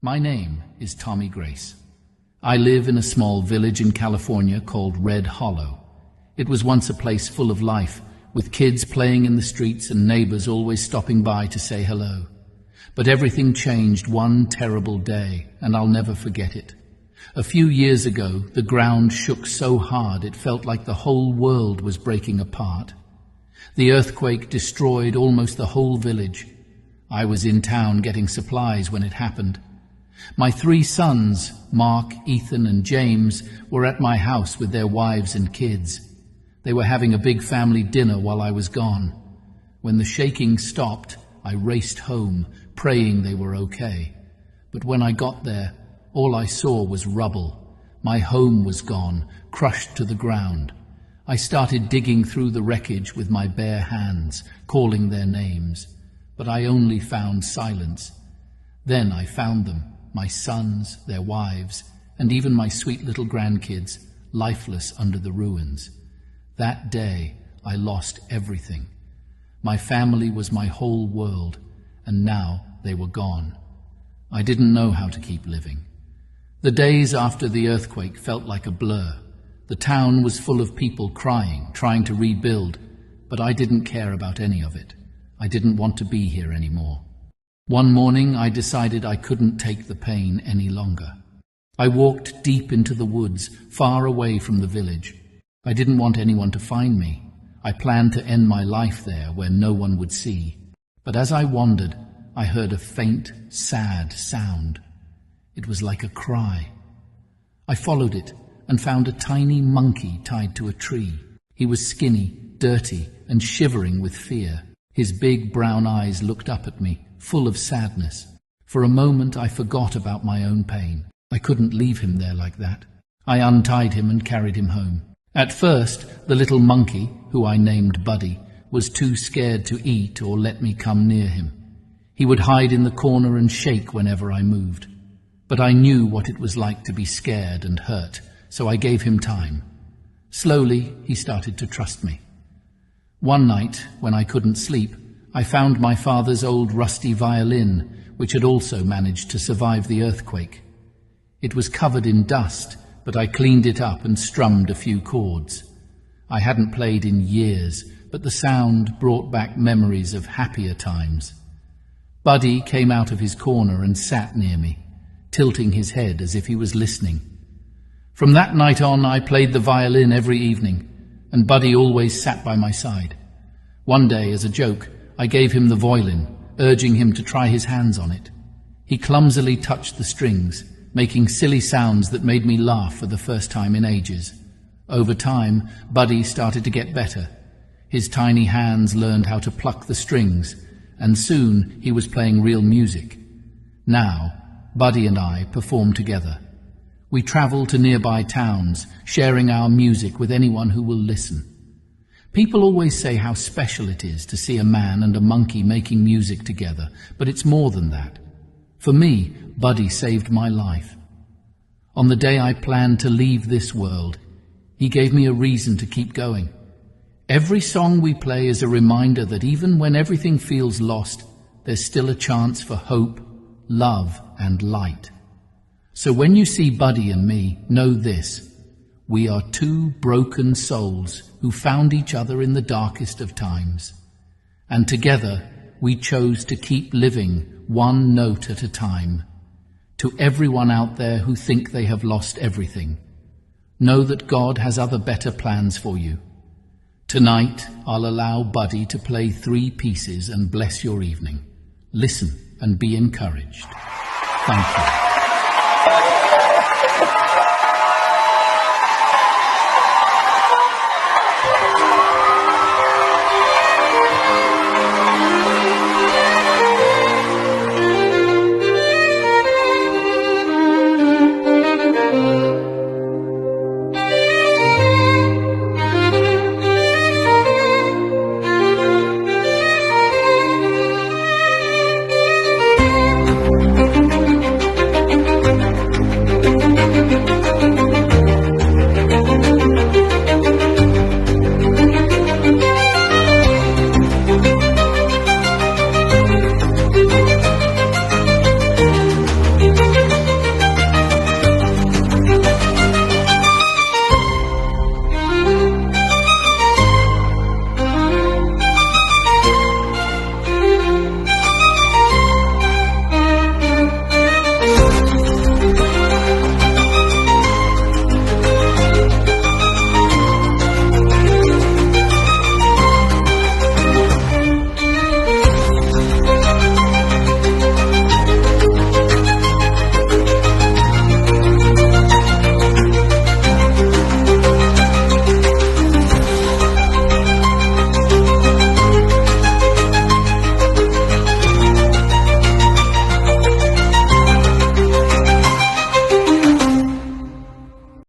My name is Tommy Grace. I live in a small village in California called Red Hollow. It was once a place full of life, with kids playing in the streets and neighbors always stopping by to say hello. But everything changed one terrible day, and I'll never forget it. A few years ago, the ground shook so hard it felt like the whole world was breaking apart. The earthquake destroyed almost the whole village. I was in town getting supplies when it happened. My 3 sons, Mark, Ethan, and James, were at my house with their wives and kids. They were having a big family dinner while I was gone. When the shaking stopped, I raced home, praying they were okay. But when I got there, all I saw was rubble. My home was gone, crushed to the ground. I started digging through the wreckage with my bare hands, calling their names. But I only found silence. Then I found them, my sons, their wives, and even my sweet little grandkids, lifeless under the ruins. That day, I lost everything. My family was my whole world, and now they were gone. I didn't know how to keep living. The days after the earthquake felt like a blur. The town was full of people crying, trying to rebuild, but I didn't care about any of it. I didn't want to be here anymore. One morning, I decided I couldn't take the pain any longer. I walked deep into the woods, far away from the village. I didn't want anyone to find me. I planned to end my life there where no one would see. But as I wandered, I heard a faint, sad sound. It was like a cry. I followed it and found a tiny monkey tied to a tree. He was skinny, dirty, and shivering with fear. His big brown eyes looked up at me, full of sadness. For a moment I forgot about my own pain. I couldn't leave him there like that. I untied him and carried him home. At first, the little monkey, who I named Buddy, was too scared to eat or let me come near him. He would hide in the corner and shake whenever I moved. But I knew what it was like to be scared and hurt, so I gave him time. Slowly, he started to trust me. One night, when I couldn't sleep, I found my father's old rusty violin, which had also managed to survive the earthquake. It was covered in dust, but I cleaned it up and strummed a few chords. I hadn't played in years, but the sound brought back memories of happier times. Buddy came out of his corner and sat near me, tilting his head as if he was listening. From that night on, I played the violin every evening, and Buddy always sat by my side. One day, as a joke, I gave him the violin, urging him to try his hands on it. He clumsily touched the strings, making silly sounds that made me laugh for the first time in ages. Over time, Buddy started to get better. His tiny hands learned how to pluck the strings, and soon he was playing real music. Now, Buddy and I perform together. We travel to nearby towns, sharing our music with anyone who will listen. People always say how special it is to see a man and a monkey making music together, but it's more than that. For me, Buddy saved my life. On the day I planned to leave this world, he gave me a reason to keep going. Every song we play is a reminder that even when everything feels lost, there's still a chance for hope, love, and light. So when you see Buddy and me, know this: we are 2 broken souls who found each other in the darkest of times. And together, we chose to keep living one note at a time. To everyone out there who think they have lost everything, know that God has other better plans for you. Tonight, I'll allow Buddy to play 3 pieces and bless your evening. Listen and be encouraged. Thank you.